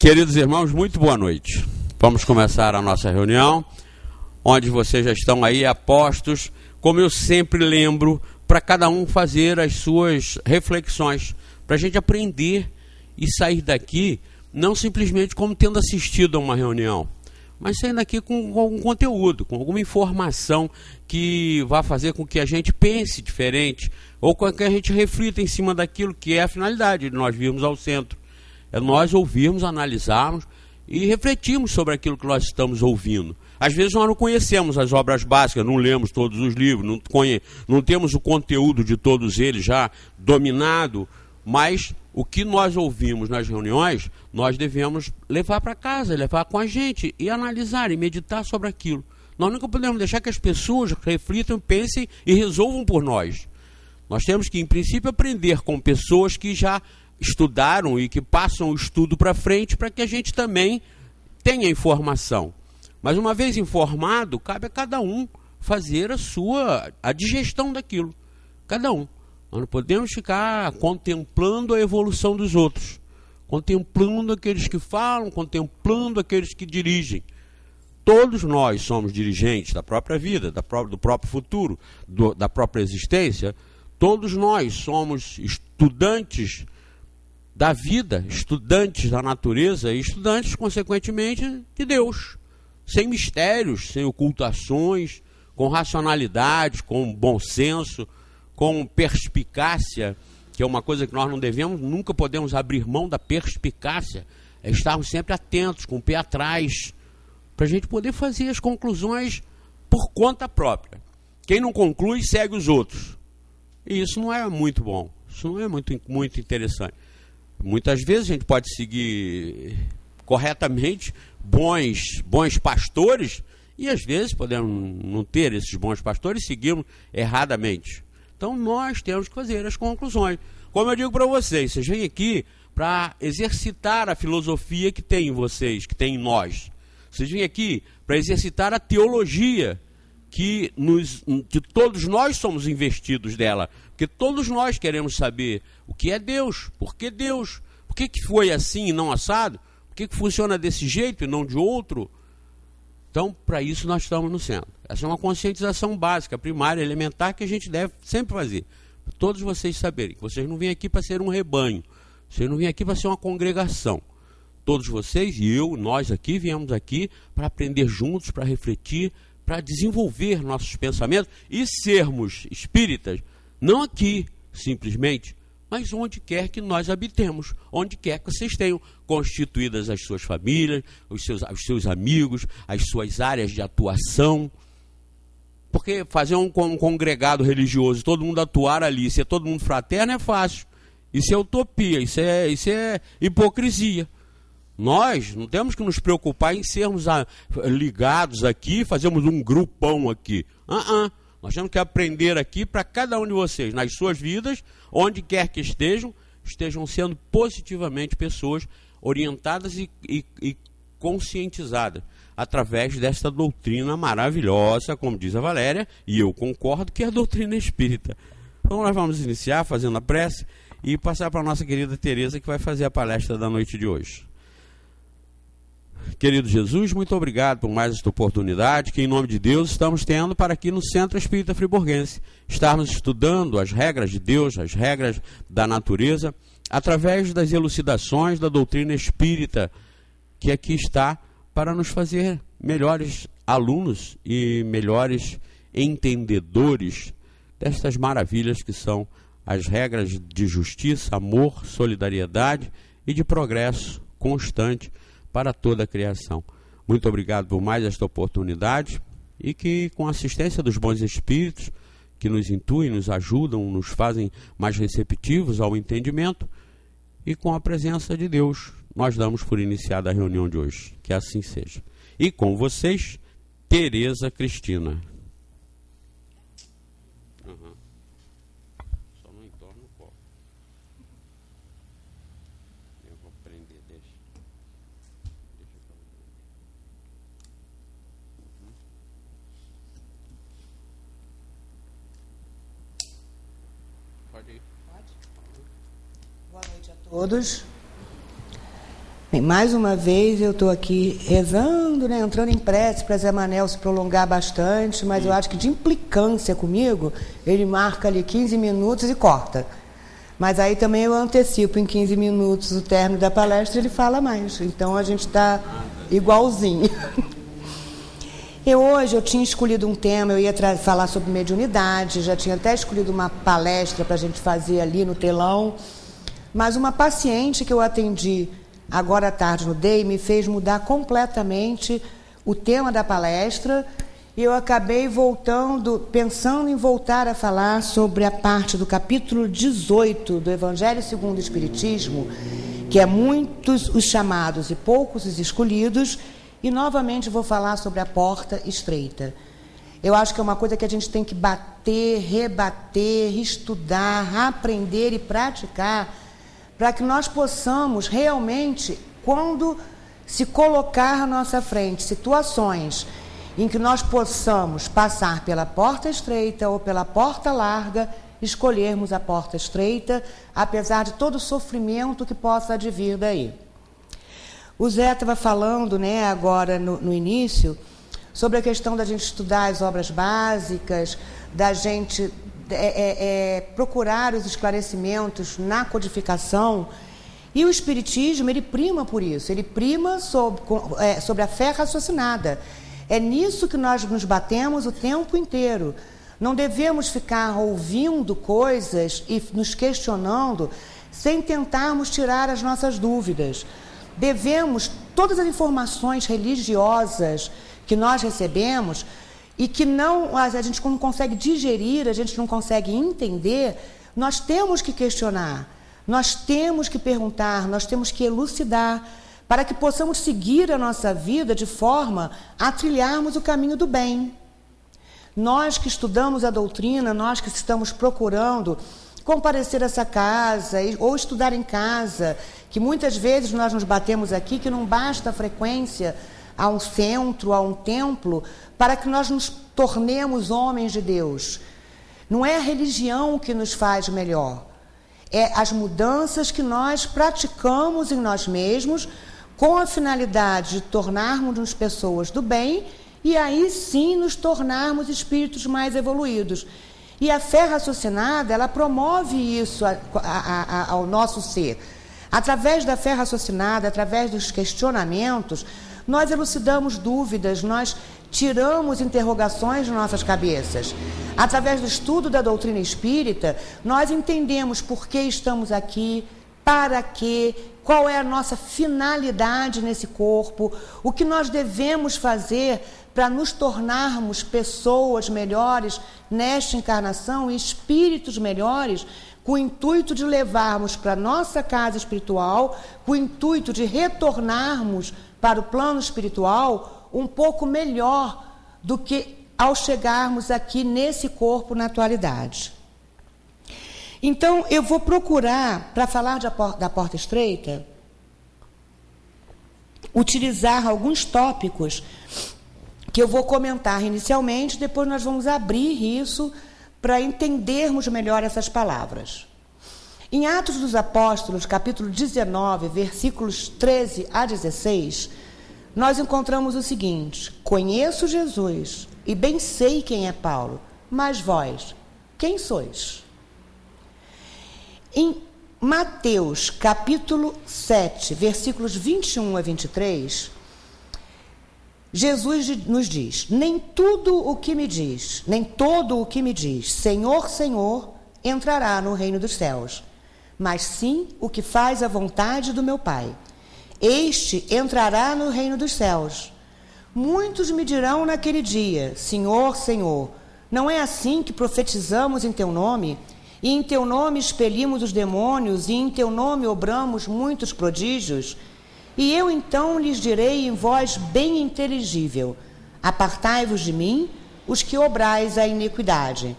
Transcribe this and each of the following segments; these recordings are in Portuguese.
Queridos irmãos, muito boa noite. Vamos começar a nossa reunião, onde vocês já estão aí apostos, como eu sempre lembro, para cada um fazer as suas reflexões, para a gente aprender e sair daqui, não simplesmente como tendo assistido a uma reunião, mas saindo daqui com algum conteúdo, com alguma informação que vá fazer com que a gente pense diferente, ou com que a gente reflita em cima daquilo que é a finalidade de nós virmos ao centro. É nós ouvirmos, analisarmos e refletirmos sobre aquilo que nós estamos ouvindo. Às vezes nós não conhecemos as obras básicas, não lemos todos os livros, não temos o conteúdo de todos eles já dominado, mas o que nós ouvimos nas reuniões, nós devemos levar para casa, levar com a gente e analisar e meditar sobre aquilo. Nós nunca podemos deixar que as pessoas reflitam, pensem e resolvam por nós. Nós temos que, em princípio, aprender com pessoas que já estudaram e que passam o estudo para frente para que a gente também tenha informação. Mas uma vez informado, cabe a cada um fazer a digestão daquilo. Cada um. Nós não podemos ficar contemplando a evolução dos outros, contemplando aqueles que falam, contemplando aqueles que dirigem. Todos nós somos dirigentes da própria vida, do próprio futuro, da própria existência. Todos nós somos estudantes da vida, estudantes da natureza e estudantes, consequentemente, de Deus. Sem mistérios, sem ocultações, com racionalidade, com bom senso, com perspicácia, que é uma coisa que nós não devemos, nunca podemos abrir mão da perspicácia, é estarmos sempre atentos, com o pé atrás, para a gente poder fazer as conclusões por conta própria. Quem não conclui, segue os outros. E isso não é muito bom, isso não é muito interessante. Muitas vezes a gente pode seguir corretamente bons pastores e às vezes podemos não ter esses bons pastores e seguirmos erradamente. Então nós temos que fazer as conclusões. Como eu digo para vocês vêm aqui para exercitar a filosofia que tem em vocês, que tem em nós. Vocês vêm aqui para exercitar a teologia que todos nós somos investidos dela, porque todos nós queremos saber o que é Deus, por que Deus, por que foi assim e não assado, por que funciona desse jeito e não de outro. Então, para isso nós estamos no centro. Essa é uma conscientização básica, primária, elementar, que a gente deve sempre fazer, para todos vocês saberem que vocês não vêm aqui para ser um rebanho, vocês não vêm aqui para ser uma congregação. Todos vocês e nós aqui, viemos aqui para aprender juntos, para refletir, para desenvolver nossos pensamentos e sermos espíritas, não aqui, simplesmente, mas onde quer que nós habitemos, onde quer que vocês tenham constituídas as suas famílias, os seus amigos, as suas áreas de atuação. Porque fazer um congregado religioso, todo mundo atuar ali, ser todo mundo fraterno é fácil. Isso é utopia, isso é hipocrisia. Nós não temos que nos preocupar em sermos ligados aqui, fazermos um grupão aqui. Nós temos que aprender aqui para cada um de vocês, nas suas vidas, onde quer que estejam sendo positivamente pessoas orientadas e conscientizadas, através desta doutrina maravilhosa, como diz a Valéria, e eu concordo, que é a doutrina espírita. Então nós vamos iniciar fazendo a prece e passar para a nossa querida Tereza, que vai fazer a palestra da noite de hoje. Querido Jesus, muito obrigado por mais esta oportunidade que, em nome de Deus, estamos tendo para aqui no Centro Espírita Friburguense estarmos estudando as regras de Deus, as regras da natureza, através das elucidações da doutrina espírita, que aqui está para nos fazer melhores alunos e melhores entendedores destas maravilhas que são as regras de justiça, amor, solidariedade e de progresso constante para toda a criação. Muito obrigado por mais esta oportunidade e que, com a assistência dos bons espíritos que nos intuem, nos ajudam, nos fazem mais receptivos ao entendimento, e com a presença de Deus, nós damos por iniciada a reunião de hoje. Que assim seja. E com vocês, Tereza Cristina. Só não entorna o copo. Eu vou prender, deixa. Pode ir. Pode. Boa noite a todos. Bem, mais uma vez eu estou aqui rezando, né, entrando em prece para Zé Manel se prolongar bastante, mas eu acho que de implicância comigo, ele marca ali 15 minutos e corta. Mas aí também eu antecipo em 15 minutos o término da palestra, ele fala mais. Então a gente está igualzinho. Hoje eu tinha escolhido um tema, eu ia falar sobre mediunidade, já tinha até escolhido uma palestra para a gente fazer ali no telão, mas uma paciente que eu atendi agora à tarde no DEI me fez mudar completamente o tema da palestra e eu acabei pensando em voltar a falar sobre a parte do capítulo 18 do Evangelho segundo o Espiritismo, que é muitos os chamados e poucos os escolhidos, e novamente vou falar sobre a porta estreita. Eu acho que é uma coisa que a gente tem que bater, rebater, estudar, aprender e praticar, para que nós possamos realmente, quando se colocar à nossa frente situações em que nós possamos passar pela porta estreita ou pela porta larga, escolhermos a porta estreita, apesar de todo o sofrimento que possa advir daí. O Zé estava falando, né, agora no início, sobre a questão da gente estudar as obras básicas, da gente procurar os esclarecimentos na codificação, e o Espiritismo, ele prima por isso, ele prima sobre a fé raciocinada. É nisso que nós nos batemos o tempo inteiro. Não devemos ficar ouvindo coisas e nos questionando sem tentarmos tirar as nossas dúvidas. Devemos, todas as informações religiosas que nós recebemos e que a gente não consegue digerir, a gente não consegue entender, nós temos que questionar, nós temos que perguntar, nós temos que elucidar, para que possamos seguir a nossa vida de forma a trilharmos o caminho do bem. Nós que estudamos a doutrina, nós que estamos procurando comparecer a essa casa ou estudar em casa, que muitas vezes nós nos batemos aqui, que não basta a frequência a um centro, a um templo, para que nós nos tornemos homens de Deus. Não é a religião que nos faz melhor, é as mudanças que nós praticamos em nós mesmos, com a finalidade de tornarmos-nos pessoas do bem e aí sim nos tornarmos espíritos mais evoluídos. E a fé raciocinada, ela promove isso ao nosso ser. Através da fé raciocinada, através dos questionamentos, nós elucidamos dúvidas, nós tiramos interrogações de nossas cabeças. Através do estudo da doutrina espírita, nós entendemos por que estamos aqui, para quê, qual é a nossa finalidade nesse corpo, o que nós devemos fazer para nos tornarmos pessoas melhores nesta encarnação e espíritos melhores, com o intuito de levarmos para a nossa casa espiritual, com o intuito de retornarmos para o plano espiritual um pouco melhor do que ao chegarmos aqui nesse corpo na atualidade. Então, eu vou procurar, para falar da porta estreita, utilizar alguns tópicos que eu vou comentar inicialmente, depois nós vamos abrir isso para entendermos melhor essas palavras. Em Atos dos Apóstolos, capítulo 19, versículos 13 a 16, nós encontramos o seguinte: conheço Jesus e bem sei quem é Paulo, mas vós, quem sois? Em Mateus, capítulo 7, versículos 21 a 23, Jesus nos diz: nem tudo o que me diz, nem todo o que me diz, Senhor, Senhor, entrará no reino dos céus, mas sim o que faz a vontade do meu Pai. Este entrará no reino dos céus. Muitos me dirão naquele dia: Senhor, Senhor, não é assim que profetizamos em teu nome? E em teu nome expelimos os demônios, e em teu nome obramos muitos prodígios? E eu então lhes direi em voz bem inteligível: apartai-vos de mim, os que obrais a iniquidade.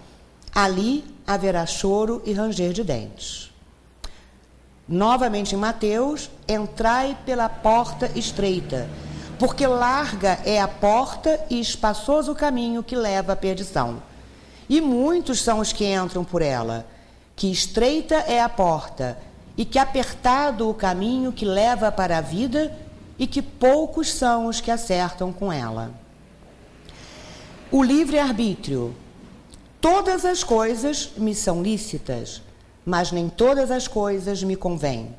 Ali haverá choro e ranger de dentes. Novamente em Mateus: entrai pela porta estreita, porque larga é a porta e espaçoso o caminho que leva à perdição. E muitos são os que entram por ela, que estreita é a porta, e que apertado o caminho que leva para a vida e que poucos são os que acertam com ela. O livre-arbítrio. Todas as coisas me são lícitas, mas nem todas as coisas me convêm.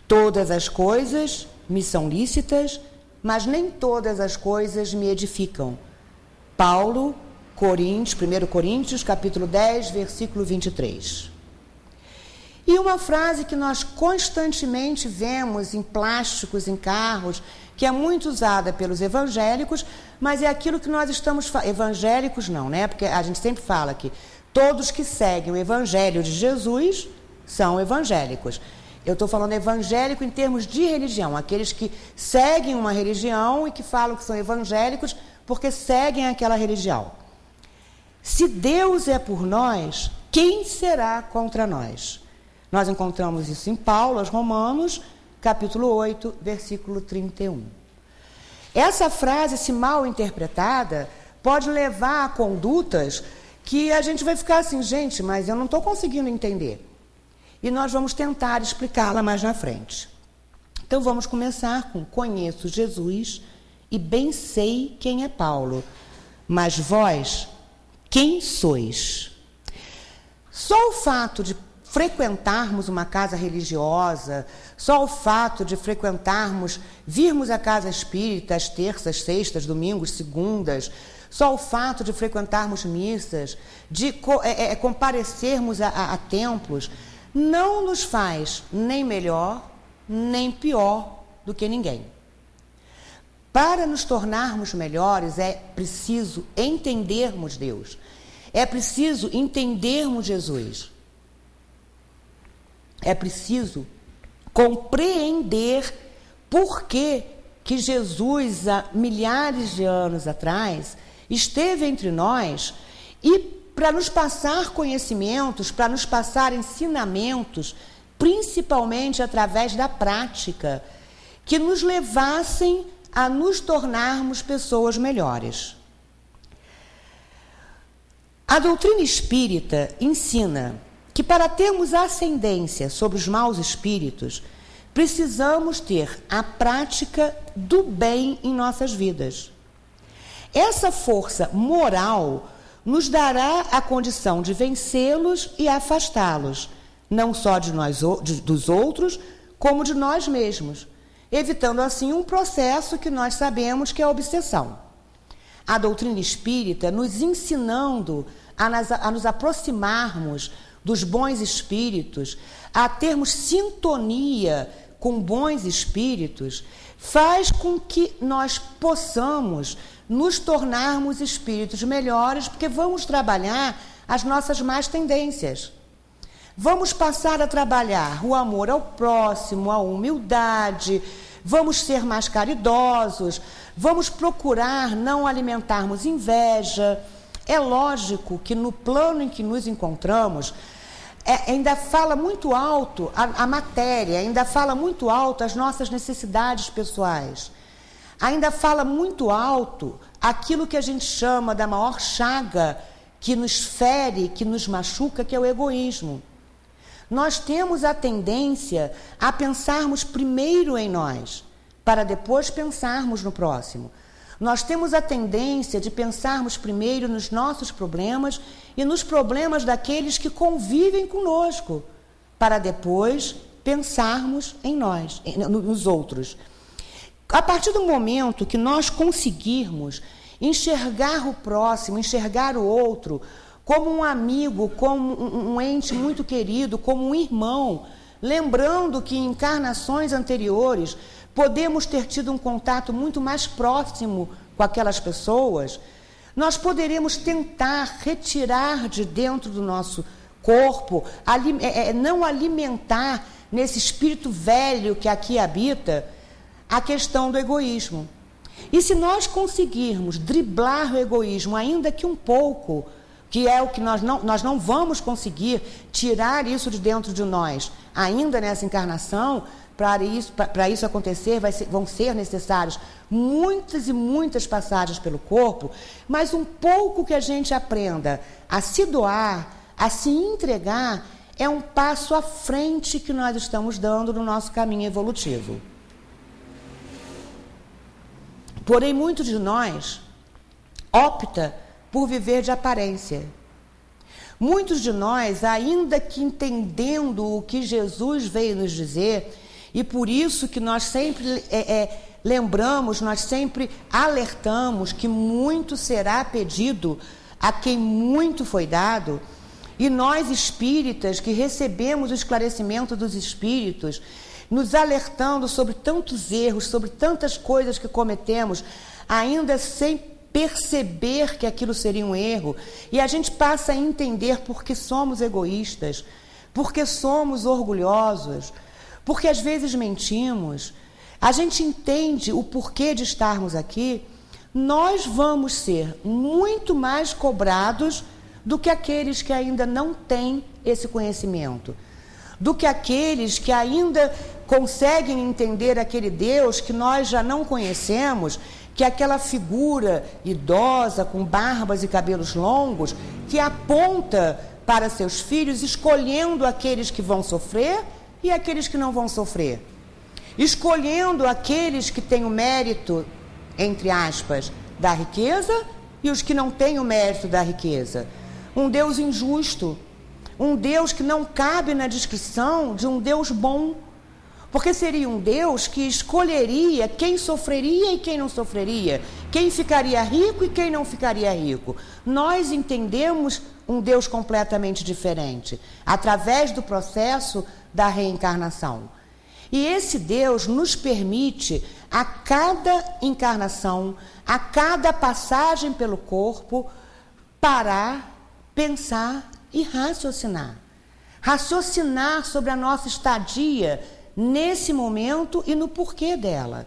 Todas as coisas me são lícitas, mas nem todas as coisas me edificam. Paulo, 1 Coríntios, capítulo 10, versículo 23. E uma frase que nós constantemente vemos em plásticos, em carros, que é muito usada pelos evangélicos, mas é aquilo que nós estamos... Evangélicos não, né? Porque a gente sempre fala que todos que seguem o evangelho de Jesus são evangélicos. Eu estou falando evangélico em termos de religião, aqueles que seguem uma religião e que falam que são evangélicos porque seguem aquela religião. Se Deus é por nós, quem será contra nós? Nós encontramos isso em Paulo, aos Romanos, capítulo 8, versículo 31. Essa frase, se mal interpretada, pode levar a condutas que a gente vai ficar assim, gente, mas eu não estou conseguindo entender. E nós vamos tentar explicá-la mais na frente. Então vamos começar com: conheço Jesus e bem sei quem é Paulo, mas vós, quem sois? Só o fato de frequentarmos uma casa religiosa, só o fato de virmos à casa espírita às terças, sextas, domingos, segundas, só o fato de frequentarmos missas, de comparecermos a templos, não nos faz nem melhor, nem pior do que ninguém. Para nos tornarmos melhores, é preciso entendermos Deus. É preciso entendermos Jesus. É preciso compreender por que Jesus, há milhares de anos atrás, esteve entre nós e para nos passar conhecimentos, para nos passar ensinamentos, principalmente através da prática, que nos levassem a nos tornarmos pessoas melhores. A doutrina espírita ensina que para termos ascendência sobre os maus espíritos, precisamos ter a prática do bem em nossas vidas. Essa força moral nos dará a condição de vencê-los e afastá-los, não só dos outros, como de nós mesmos, evitando assim um processo que nós sabemos que é a obsessão. A doutrina espírita nos ensinando a nos aproximarmos dos bons espíritos, a termos sintonia com bons espíritos, faz com que nós possamos nos tornarmos espíritos melhores, porque vamos trabalhar as nossas más tendências. Vamos passar a trabalhar o amor ao próximo, a humildade, vamos ser mais caridosos, vamos procurar não alimentarmos inveja. É lógico que no plano em que nos encontramos, ainda fala muito alto a matéria, ainda fala muito alto as nossas necessidades pessoais. Ainda fala muito alto aquilo que a gente chama da maior chaga que nos fere, que nos machuca, que é o egoísmo. Nós temos a tendência a pensarmos primeiro em nós, para depois pensarmos no próximo. Nós temos a tendência de pensarmos primeiro nos nossos problemas e nos problemas daqueles que convivem conosco, para depois pensarmos em nós, nos outros. A partir do momento que nós conseguirmos enxergar o próximo, enxergar o outro como um amigo, como um ente muito querido, como um irmão, lembrando que em encarnações anteriores podemos ter tido um contato muito mais próximo com aquelas pessoas, nós poderemos tentar retirar de dentro do nosso corpo, não alimentar nesse espírito velho que aqui habita, a questão do egoísmo. E se nós conseguirmos driblar o egoísmo, ainda que um pouco, que é o que nós não vamos conseguir tirar isso de dentro de nós, ainda nessa encarnação, para isso acontecer, vão ser necessários muitas e muitas passagens pelo corpo, mas um pouco que a gente aprenda a se doar, a se entregar, é um passo à frente que nós estamos dando no nosso caminho evolutivo. Porém, muitos de nós opta por viver de aparência. Muitos de nós, ainda que entendendo o que Jesus veio nos dizer, e por isso que nós sempre lembramos, nós sempre alertamos que muito será pedido a quem muito foi dado, e nós espíritas que recebemos o esclarecimento dos espíritos, nos alertando sobre tantos erros, sobre tantas coisas que cometemos, ainda sem perceber que aquilo seria um erro, e a gente passa a entender porque somos egoístas, porque somos orgulhosos, porque às vezes mentimos, a gente entende o porquê de estarmos aqui, nós vamos ser muito mais cobrados do que aqueles que ainda não têm esse conhecimento, do que aqueles que ainda conseguem entender aquele Deus que nós já não conhecemos, que é aquela figura idosa, com barbas e cabelos longos, que aponta para seus filhos, escolhendo aqueles que vão sofrer e aqueles que não vão sofrer. Escolhendo aqueles que têm o mérito, entre aspas, da riqueza e os que não têm o mérito da riqueza. Um Deus injusto, um Deus que não cabe na descrição de um Deus bom, porque seria um Deus que escolheria quem sofreria e quem não sofreria, quem ficaria rico e quem não ficaria rico. Nós entendemos um Deus completamente diferente, através do processo da reencarnação. E esse Deus nos permite, a cada encarnação, a cada passagem pelo corpo, parar, pensar e raciocinar. Raciocinar sobre a nossa estadia nesse momento e no porquê dela.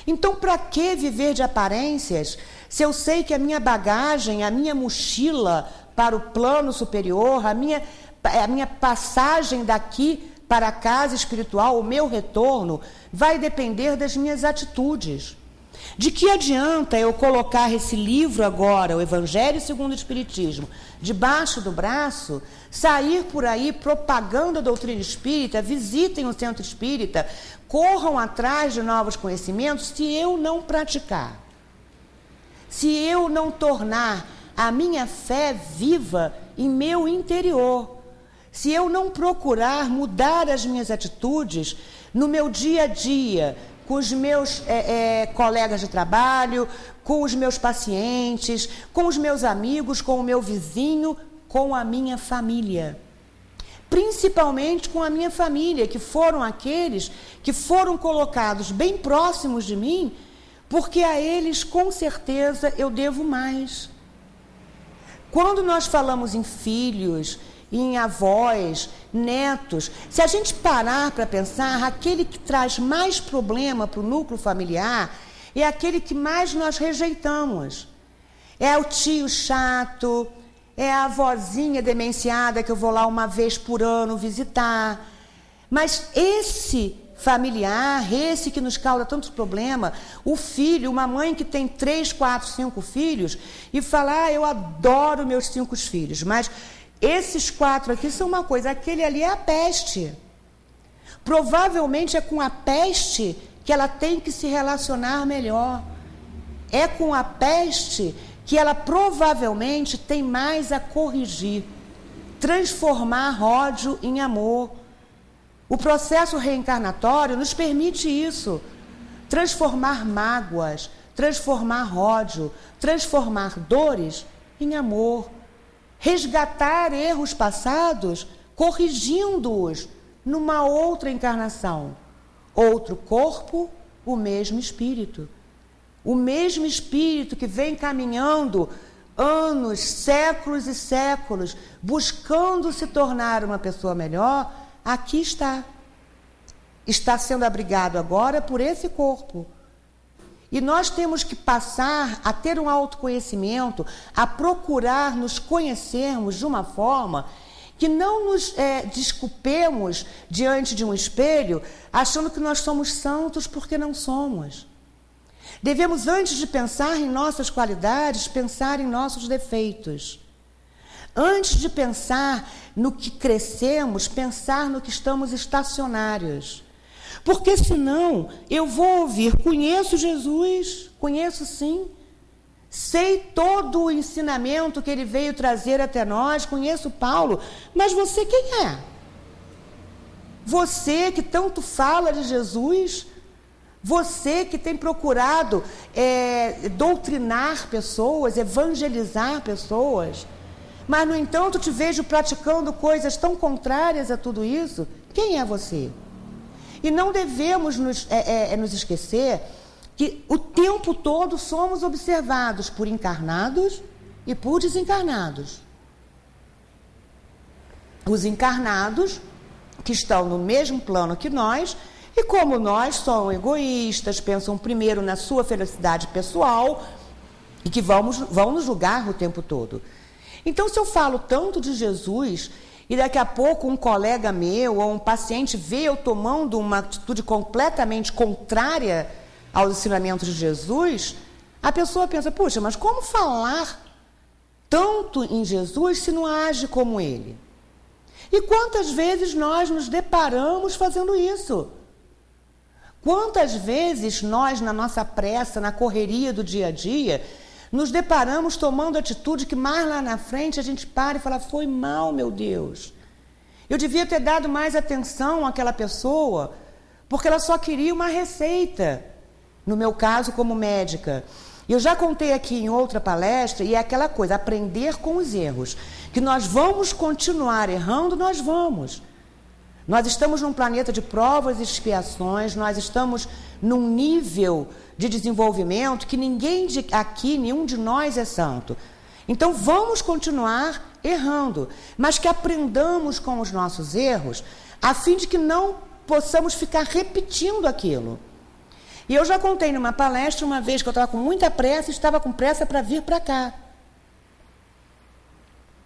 Então, para que viver de aparências se eu sei que a minha bagagem, a minha mochila para o plano superior, a minha passagem daqui para a casa espiritual, o meu retorno, vai depender das minhas atitudes? De que adianta eu colocar esse livro agora, o Evangelho segundo o Espiritismo, debaixo do braço, sair por aí propagando a doutrina espírita, visitem o centro espírita, corram atrás de novos conhecimentos, se eu não praticar? Se eu não tornar a minha fé viva em meu interior? Se eu não procurar mudar as minhas atitudes no meu dia a dia, com os meus colegas de trabalho, com os meus pacientes, com os meus amigos, com o meu vizinho, com a minha família. Principalmente com a minha família, que foram aqueles que foram colocados bem próximos de mim, porque a eles, com certeza, eu devo mais. Quando nós falamos em filhos, em avós, netos, se a gente parar para pensar, aquele que traz mais problema para o núcleo familiar é aquele que mais nós rejeitamos. É o tio chato, é a avózinha demenciada que eu vou lá uma vez por ano visitar. Mas esse familiar, esse que nos causa tantos problemas, o filho, uma mãe que tem 3, 4, 5 filhos e fala, eu adoro meus 5 filhos, mas esses 4 aqui são uma coisa, aquele ali é a peste. Provavelmente é com a peste que ela tem que se relacionar melhor. É com a peste que ela provavelmente tem mais a corrigir, transformar ódio em amor. O processo reencarnatório nos permite isso, transformar mágoas, transformar ódio, transformar dores em amor. Resgatar erros passados, corrigindo-os numa outra encarnação. Outro corpo, o mesmo espírito. O mesmo espírito que vem caminhando anos, séculos e séculos, buscando se tornar uma pessoa melhor, aqui está. Está sendo abrigado agora por esse corpo. E nós temos que passar a ter um autoconhecimento, a procurar nos conhecermos de uma forma que não nos desculpemos diante de um espelho, achando que nós somos santos porque não somos. Devemos, antes de pensar em nossas qualidades, pensar em nossos defeitos. Antes de pensar no que crescemos, pensar no que estamos estacionários. Porque senão eu vou ouvir, conheço Jesus, conheço sim, sei todo o ensinamento que ele veio trazer até nós, conheço Paulo, mas você quem é? Você que tanto fala de Jesus, você que tem procurado doutrinar pessoas, evangelizar pessoas, mas, no entanto, te vejo praticando coisas tão contrárias a tudo isso, quem é você? E não devemos nos esquecer que o tempo todo somos observados por encarnados e por desencarnados. Os encarnados, que estão no mesmo plano que nós, e como nós, são egoístas, pensam primeiro na sua felicidade pessoal e que vão nos julgar o tempo todo. Então, se eu falo tanto de Jesus e daqui a pouco um colega meu ou um paciente vê eu tomando uma atitude completamente contrária aos ensinamentos de Jesus, a pessoa pensa, puxa, mas como falar tanto em Jesus se não age como ele? E quantas vezes nós nos deparamos fazendo isso? Quantas vezes nós, na nossa pressa, na correria do dia a dia, nos deparamos tomando atitude que mais lá na frente a gente para e fala, foi mal, meu Deus. Eu devia ter dado mais atenção àquela pessoa, porque ela só queria uma receita. No meu caso, como médica. Eu já contei aqui em outra palestra, e é aquela coisa, aprender com os erros. Que nós vamos continuar errando, nós vamos. Nós estamos num planeta de provas e expiações, nós estamos num nível de desenvolvimento que ninguém aqui, nenhum de nós é santo. Então vamos continuar errando, mas que aprendamos com os nossos erros, a fim de que não possamos ficar repetindo aquilo. E eu já contei numa palestra uma vez que eu estava com muita pressa e estava com pressa para vir para cá.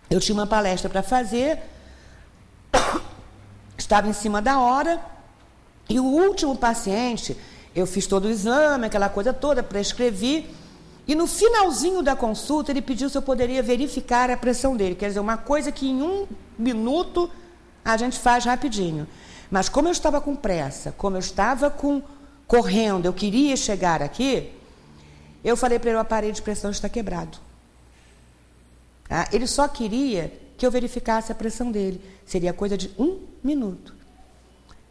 Eu tinha uma palestra para fazer, estava em cima da hora, e o último paciente, eu fiz todo o exame, aquela coisa toda, prescrevi, e no finalzinho da consulta ele pediu se eu poderia verificar a pressão dele, quer dizer, uma coisa que em 1 minuto a gente faz rapidinho. Mas como eu estava com pressa, como eu estava correndo, eu queria chegar aqui, eu falei para ele, o aparelho de pressão está quebrado. Ele só queria que eu verificasse a pressão dele. Seria coisa de 1 minuto.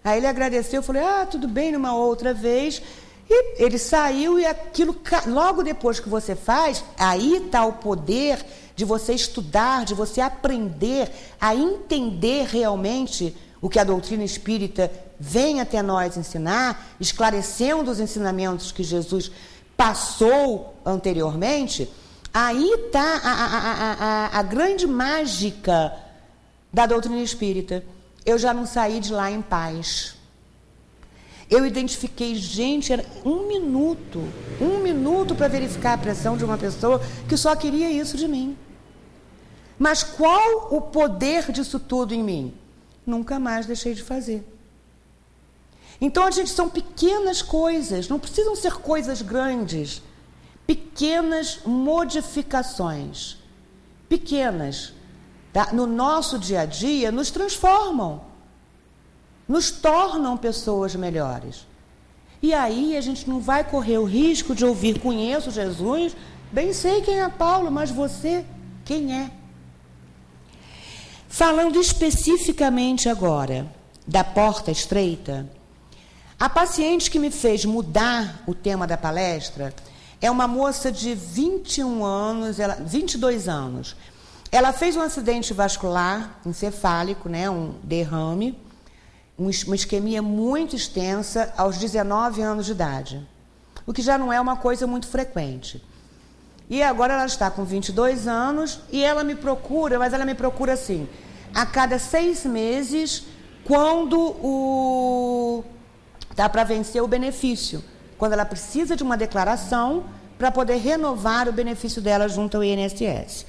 Aí ele agradeceu, eu falei, tudo bem, numa outra vez. E ele saiu e aquilo, logo depois que você faz, aí está o poder de você estudar, de você aprender a entender realmente o que a doutrina espírita vem até nós ensinar, esclarecendo os ensinamentos que Jesus passou anteriormente. Aí está a grande mágica da doutrina espírita. Eu já não saí de lá em paz. Eu identifiquei, gente, era 1 minuto para verificar a pressão de uma pessoa que só queria isso de mim. Mas qual o poder disso tudo em mim? Nunca mais deixei de fazer. Então, gente, são pequenas coisas, não precisam ser coisas grandes. Pequenas modificações, pequenas, tá? No nosso dia a dia, nos transformam, nos tornam pessoas melhores. E aí a gente não vai correr o risco de ouvir, conheço Jesus, bem sei quem é Paulo, mas você, quem é? Falando especificamente agora da porta estreita, a paciente que me fez mudar o tema da palestra é uma moça de 22 anos. Ela fez um acidente vascular encefálico, né, um derrame, uma isquemia muito extensa aos 19 anos de idade, o que já não é uma coisa muito frequente. E agora ela está com 22 anos e ela me procura, mas ela me procura assim, a cada 6 meses, quando dá para vencer o benefício. Quando ela precisa de uma declaração para poder renovar o benefício dela junto ao INSS.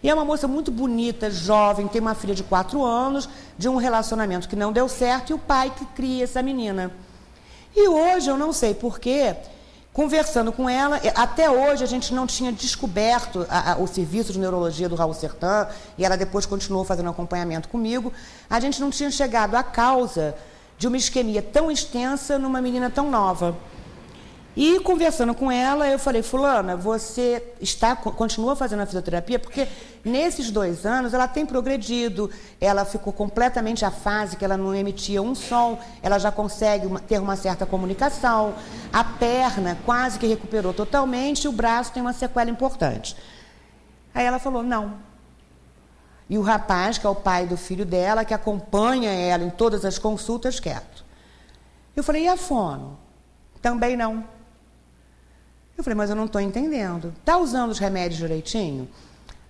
E é uma moça muito bonita, jovem, tem uma filha de 4 anos, de um relacionamento que não deu certo, e o pai que cria essa menina. E hoje, eu não sei porquê, Conversando com ela, até hoje a gente não tinha descoberto o serviço de neurologia do Raul Sertan, e ela depois continuou fazendo acompanhamento comigo. A gente não tinha chegado à causa de uma isquemia tão extensa numa menina tão nova. E conversando com ela, eu falei, fulana, você continua fazendo a fisioterapia? Porque nesses 2 anos ela tem progredido, ela ficou completamente afásica, ela não emitia um som, ela já consegue ter uma certa comunicação, a perna quase que recuperou totalmente e o braço tem uma sequela importante. Aí ela falou, não. E o rapaz, que é o pai do filho dela, que acompanha ela em todas as consultas, quieto. Eu falei, e a fono? Também não. Eu falei, mas eu não estou entendendo. Está usando os remédios direitinho?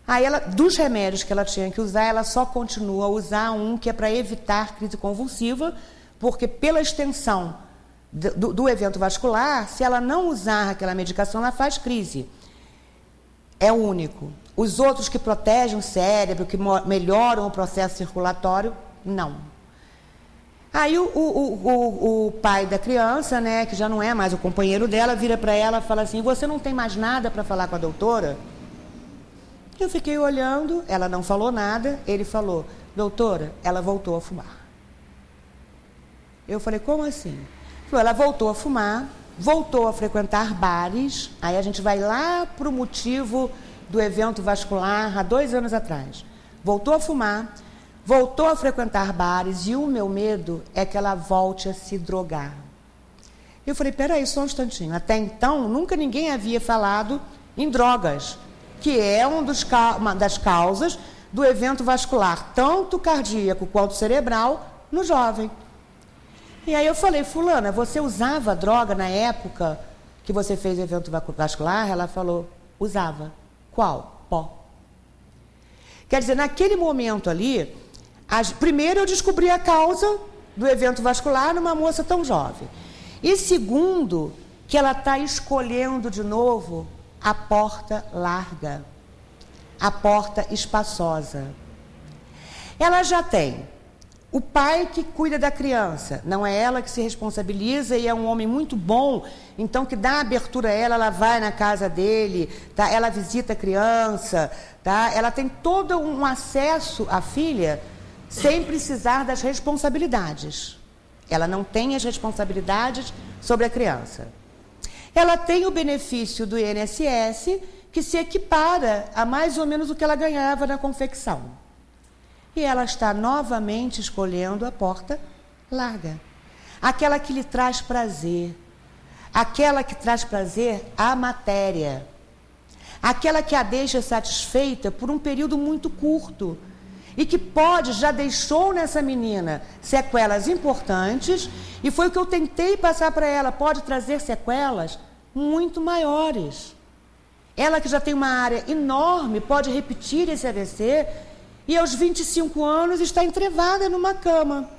Aí ela, dos remédios que ela tinha que usar, ela só continua a usar um que é para evitar crise convulsiva, porque pela extensão do evento vascular, se ela não usar aquela medicação, ela faz crise. É o único. Os outros que protegem o cérebro, que melhoram o processo circulatório, não. Aí o pai da criança, né, que já não é mais o companheiro dela, vira para ela e fala assim, você não tem mais nada para falar com a doutora? Eu fiquei olhando, ela não falou nada, ele falou, doutora, ela voltou a fumar. Eu falei, como assim? Ele falou, ela voltou a fumar, voltou a frequentar bares, aí a gente vai lá para o motivo do evento vascular há 2 anos atrás. Voltou a fumar, voltou a frequentar bares e o meu medo é que ela volte a se drogar. Eu falei, peraí, só um instantinho. Até então, nunca ninguém havia falado em drogas, que é uma das causas do evento vascular, tanto cardíaco quanto cerebral, no jovem. E aí eu falei, fulana, você usava droga na época que você fez o evento vascular? Ela falou, usava. Qual? Pó. Quer dizer, naquele momento ali, primeiro eu descobri a causa do evento vascular numa moça tão jovem. E segundo, que ela está escolhendo de novo a porta larga, a porta espaçosa. Ela já tem o pai que cuida da criança, não é ela que se responsabiliza e é um homem muito bom, então que dá abertura a ela vai na casa dele, tá? Ela visita a criança, tá? Ela tem todo um acesso à filha sem precisar das responsabilidades. Ela não tem as responsabilidades sobre a criança. Ela tem o benefício do INSS, que se equipara a mais ou menos o que ela ganhava na confecção. E ela está novamente escolhendo a porta larga. Aquela que lhe traz prazer. Aquela que traz prazer à matéria. Aquela que a deixa satisfeita por um período muito curto. E que já deixou nessa menina sequelas importantes, e foi o que eu tentei passar para ela, pode trazer sequelas muito maiores. Ela que já tem uma área enorme, pode repetir esse AVC, e aos 25 anos está entrevada numa cama.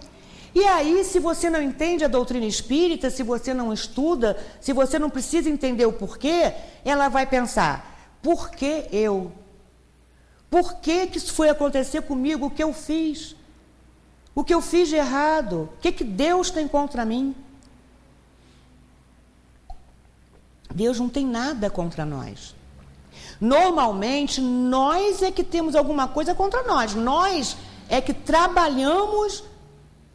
E aí, se você não entende a doutrina espírita, se você não estuda, se você não precisa entender o porquê, ela vai pensar, por que eu? Por que isso foi acontecer comigo? O que eu fiz? O que eu fiz de errado? O que Deus tem contra mim? Deus não tem nada contra nós. Normalmente, nós é que temos alguma coisa contra nós. Nós é que trabalhamos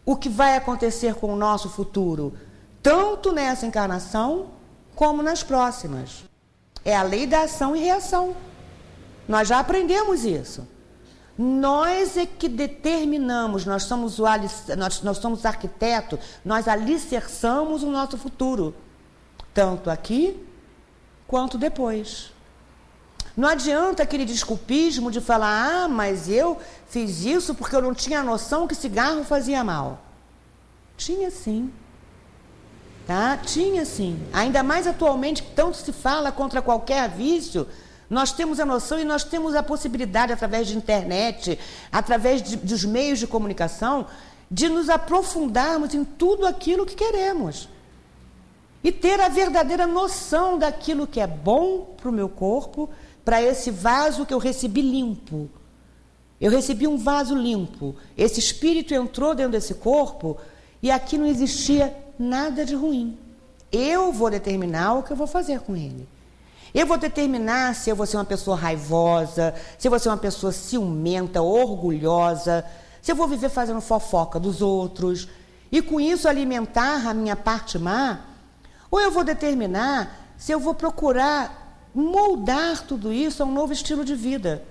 o que vai acontecer com o nosso futuro, tanto nessa encarnação como nas próximas. É a lei da ação e reação. Nós já aprendemos isso. Nós é que determinamos, nós somos arquitetos, nós alicerçamos o nosso futuro, tanto aqui quanto depois. Não adianta aquele desculpismo de falar, mas eu fiz isso porque eu não tinha noção que cigarro fazia mal. Tinha sim. Tá? Tinha sim. Ainda mais atualmente que tanto se fala contra qualquer vício, nós temos a noção e nós temos a possibilidade, através de internet, através dos meios de comunicação, de nos aprofundarmos em tudo aquilo que queremos. E ter a verdadeira noção daquilo que é bom para o meu corpo, para esse vaso que eu recebi limpo. Eu recebi um vaso limpo. Esse espírito entrou dentro desse corpo e aqui não existia nada de ruim. eu vou determinar o que eu vou fazer com ele. Eu vou determinar se eu vou ser uma pessoa raivosa, se eu vou ser uma pessoa ciumenta, orgulhosa, se eu vou viver fazendo fofoca dos outros e com isso alimentar a minha parte má, ou eu vou determinar se eu vou procurar moldar tudo isso a um novo estilo de vida,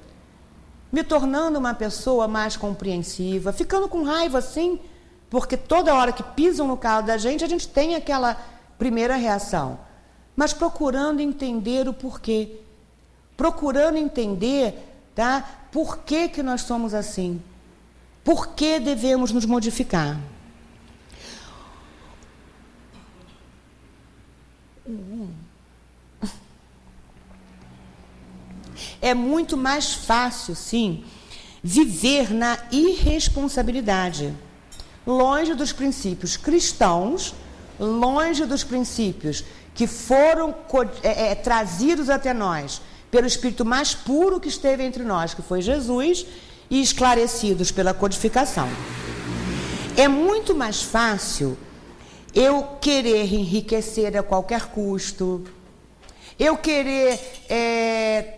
me tornando uma pessoa mais compreensiva, ficando com raiva sim, porque toda hora que pisam no carro da gente, a gente tem aquela primeira reação, mas procurando entender o porquê, procurando entender, tá, por que nós somos assim, por que devemos nos modificar. É muito mais fácil, sim, viver na irresponsabilidade, longe dos princípios cristãos, longe dos princípios que foram trazidos até nós pelo Espírito mais puro que esteve entre nós, que foi Jesus, e esclarecidos pela codificação. É muito mais fácil eu querer enriquecer a qualquer custo, eu querer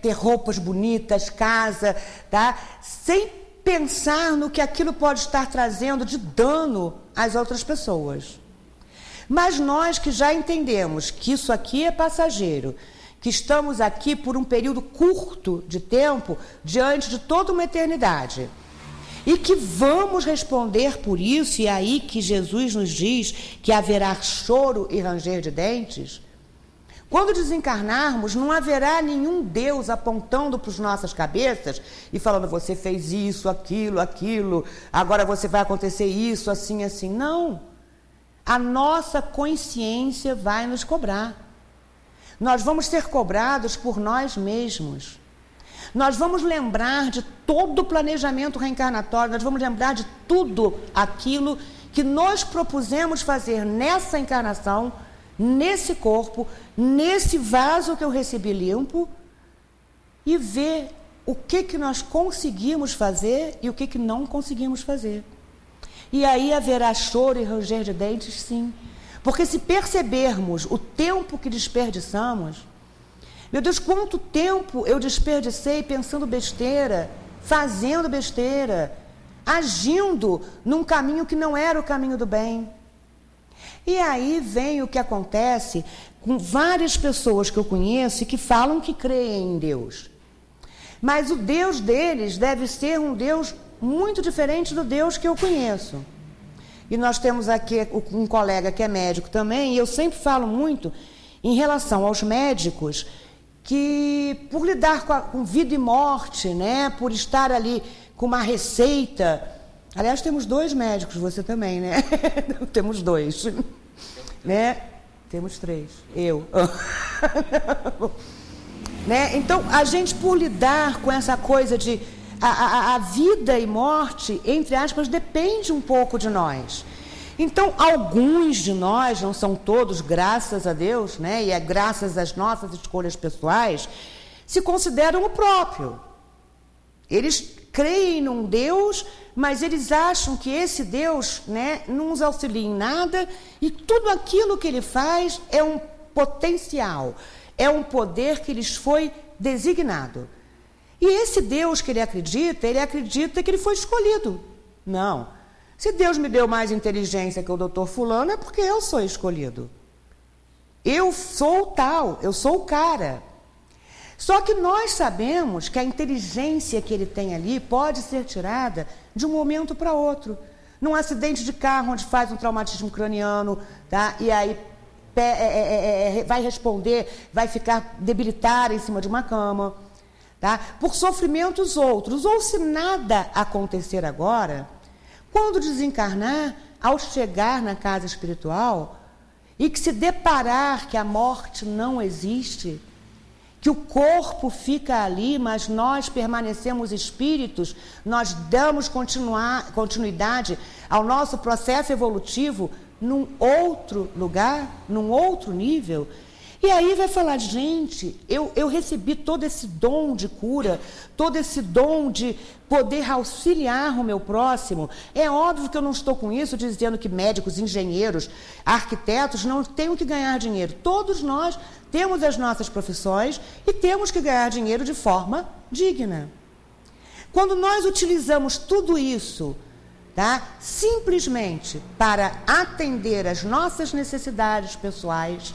ter roupas bonitas, casa, tá? Sem pensar no que aquilo pode estar trazendo de dano às outras pessoas. Mas nós que já entendemos que isso aqui é passageiro, que estamos aqui por um período curto de tempo, diante de toda uma eternidade, e que vamos responder por isso, e é aí que Jesus nos diz que haverá choro e ranger de dentes. Quando desencarnarmos, não haverá nenhum Deus apontando para as nossas cabeças e falando, você fez isso, aquilo, agora você vai acontecer isso, assim, assim. Não. A nossa consciência vai nos cobrar. Nós vamos ser cobrados por nós mesmos. Nós vamos lembrar de todo o planejamento reencarnatório, nós vamos lembrar de tudo aquilo que nós propusemos fazer nessa encarnação, nesse corpo, nesse vaso que eu recebi limpo, e ver o que nós conseguimos fazer e o que não conseguimos fazer. E aí haverá choro e ranger de dentes, sim. Porque se percebermos o tempo que desperdiçamos, meu Deus, quanto tempo eu desperdicei pensando besteira, fazendo besteira, agindo num caminho que não era o caminho do bem. E aí vem o que acontece com várias pessoas que eu conheço e que falam que creem em Deus. Mas o Deus deles deve ser um Deus muito diferente do Deus que eu conheço. E nós temos aqui um colega que é médico também, e eu sempre falo muito em relação aos médicos que, por lidar com vida e morte, né, por estar ali com uma receita. Aliás, temos 2 médicos, você também, né? Temos 2. Né? Temos 3. Eu. Né? Então, a gente, por lidar com essa coisa de a vida e morte, entre aspas, depende um pouco de nós. Então, alguns de nós, não são todos, graças a Deus, né, e é graças às nossas escolhas pessoais, se consideram o próprio. Eles creem num Deus, mas eles acham que esse Deus, né, não os auxilia em nada, e tudo aquilo que ele faz é um potencial, é um poder que lhes foi designado. E esse Deus que ele acredita que ele foi escolhido. Não. Se Deus me deu mais inteligência que o doutor fulano, é porque eu sou escolhido. Eu sou tal, eu sou o cara. Só que nós sabemos que a inteligência que ele tem ali pode ser tirada de um momento para outro. Num acidente de carro onde faz um traumatismo craniano, tá? E aí vai responder, vai ficar debilitada em cima de uma cama. Tá? Por sofrimentos outros, ou se nada acontecer agora, quando desencarnar, ao chegar na casa espiritual, e que se deparar que a morte não existe, que o corpo fica ali, mas nós permanecemos espíritos, nós damos continuidade ao nosso processo evolutivo num outro lugar, num outro nível, E aí vai falar, gente, eu recebi todo esse dom de cura, todo esse dom de poder auxiliar o meu próximo. É óbvio que eu não estou com isso dizendo que médicos, engenheiros, arquitetos não tenham que ganhar dinheiro. Todos nós temos as nossas profissões e temos que ganhar dinheiro de forma digna. Quando nós utilizamos tudo isso, tá, simplesmente para atender às nossas necessidades pessoais,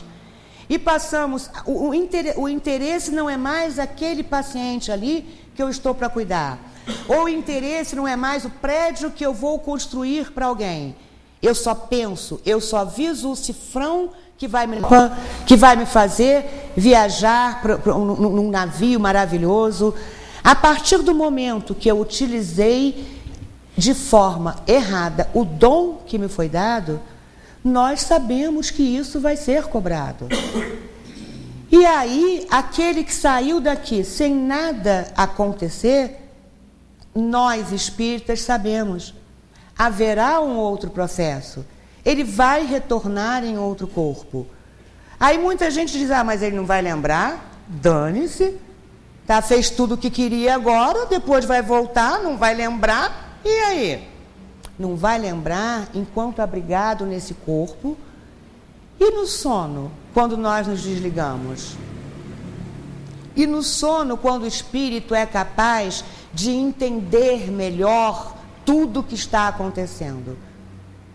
e passamos, o interesse não é mais aquele paciente ali que eu estou para cuidar. Ou o interesse não é mais o prédio que eu vou construir para alguém. Eu só penso, eu só viso o cifrão que vai me fazer viajar num navio maravilhoso. A partir do momento que eu utilizei de forma errada o dom que me foi dado, nós sabemos que isso vai ser cobrado. E aí, aquele que saiu daqui sem nada acontecer, nós espíritas sabemos, haverá um outro processo. Ele vai retornar em outro corpo. Aí muita gente diz, mas ele não vai lembrar? Dane-se. Tá, fez tudo o que queria agora, depois vai voltar, não vai lembrar, e aí? Não vai lembrar enquanto abrigado nesse corpo. E no sono, quando nós nos desligamos? E no sono, quando o espírito é capaz de entender melhor tudo o que está acontecendo?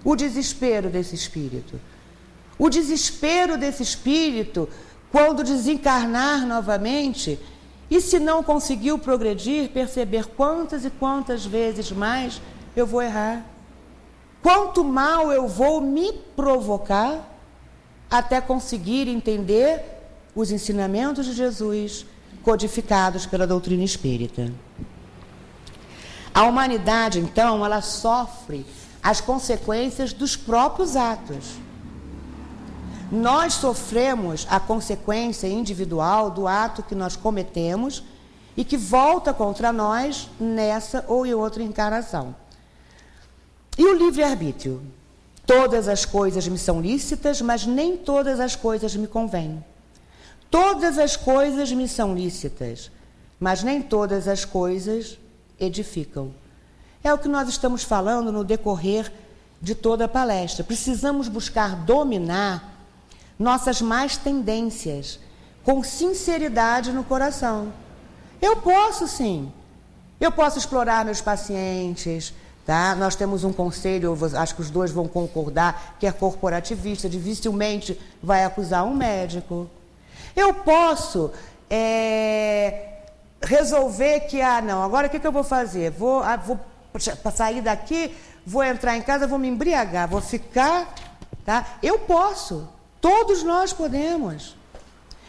O desespero desse espírito. O desespero desse espírito, quando desencarnar novamente, e se não conseguiu progredir, perceber quantas e quantas vezes mais eu vou errar. Quanto mal eu vou me provocar até conseguir entender os ensinamentos de Jesus codificados pela doutrina espírita. A humanidade, então, ela sofre as consequências dos próprios atos. Nós sofremos a consequência individual do ato que nós cometemos e que volta contra nós nessa ou em outra encarnação. E o livre-arbítrio? Todas as coisas me são lícitas, mas nem todas as coisas me convêm. Todas as coisas me são lícitas, mas nem todas as coisas edificam. É o que nós estamos falando no decorrer de toda a palestra. Precisamos buscar dominar nossas más tendências com sinceridade no coração. Eu posso, sim. Eu posso explorar meus pacientes. Tá? Nós temos um conselho, acho que os dois vão concordar, que é corporativista, dificilmente vai acusar um médico. Eu posso resolver que, não, agora o que eu vou fazer? Vou sair daqui, vou entrar em casa, vou me embriagar, vou ficar... Tá? Eu posso, todos nós podemos.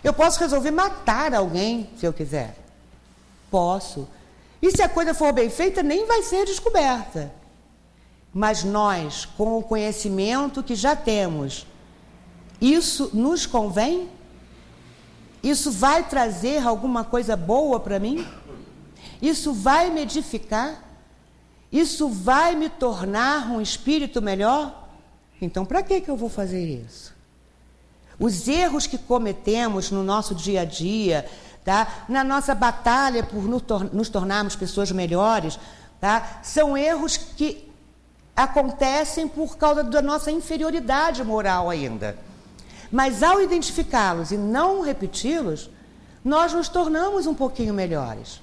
Eu posso resolver matar alguém, se eu quiser. Posso. E se a coisa for bem feita, nem vai ser descoberta. Mas nós, com o conhecimento que já temos, isso nos convém? Isso vai trazer alguma coisa boa para mim? Isso vai me edificar? Isso vai me tornar um espírito melhor? Então, para que eu vou fazer isso? Os erros que cometemos no nosso dia a dia, tá? Na nossa batalha por nos tornarmos pessoas melhores, tá? São erros que acontecem por causa da nossa inferioridade moral ainda. Mas ao identificá-los e não repeti-los, nós nos tornamos um pouquinho melhores.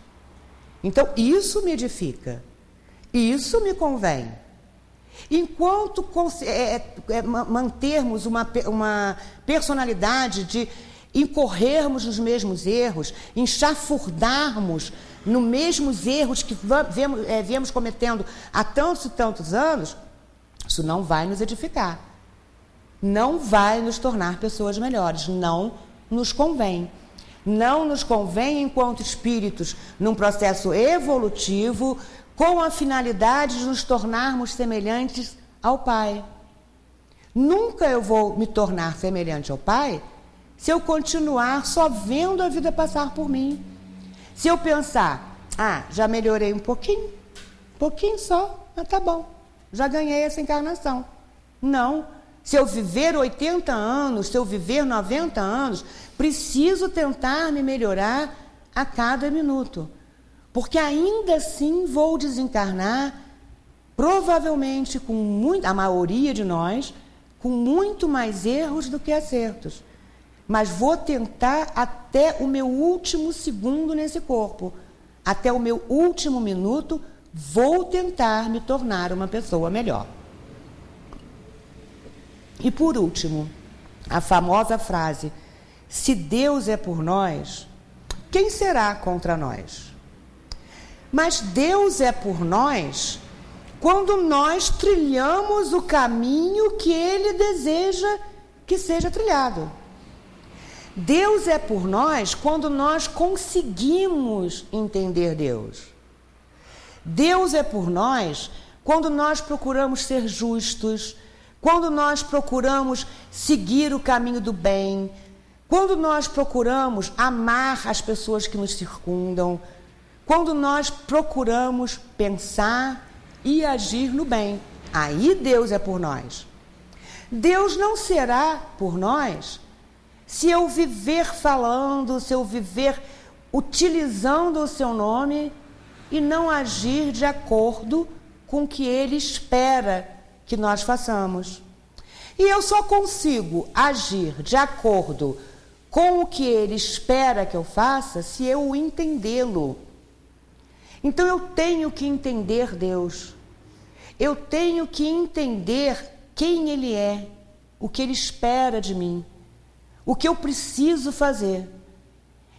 Então, isso me edifica. Isso me convém. Enquanto mantermos uma personalidade de incorrermos nos mesmos erros, enxafurdarmos nos mesmos erros que viemos cometendo há tantos e tantos anos, isso não vai nos edificar. Não vai nos tornar pessoas melhores. Não nos convém. Não nos convém enquanto espíritos num processo evolutivo com a finalidade de nos tornarmos semelhantes ao Pai. Nunca eu vou me tornar semelhante ao Pai se eu continuar só vendo a vida passar por mim. Se eu pensar, já melhorei um pouquinho só, mas tá bom, já ganhei essa encarnação. Não. Se eu viver 80 anos, se eu viver 90 anos, preciso tentar me melhorar a cada minuto. Porque ainda assim vou desencarnar, provavelmente a maioria de nós, com muito mais erros do que acertos. Mas vou tentar até o meu último segundo nesse corpo, até o meu último minuto, vou tentar me tornar uma pessoa melhor. E por último, a famosa frase: se Deus é por nós, quem será contra nós? Mas Deus é por nós quando nós trilhamos o caminho que Ele deseja que seja trilhado. Deus é por nós quando nós conseguimos entender Deus. Deus é por nós quando nós procuramos ser justos, quando nós procuramos seguir o caminho do bem, quando nós procuramos amar as pessoas que nos circundam, quando nós procuramos pensar e agir no bem. Aí Deus é por nós. Deus não será por nós se eu viver falando, se eu viver utilizando o seu nome e não agir de acordo com o que Ele espera que nós façamos. E eu só consigo agir de acordo com o que Ele espera que eu faça se eu entendê-lo. Então eu tenho que entender Deus. Eu tenho que entender quem Ele é, o que Ele espera de mim, o que eu preciso fazer.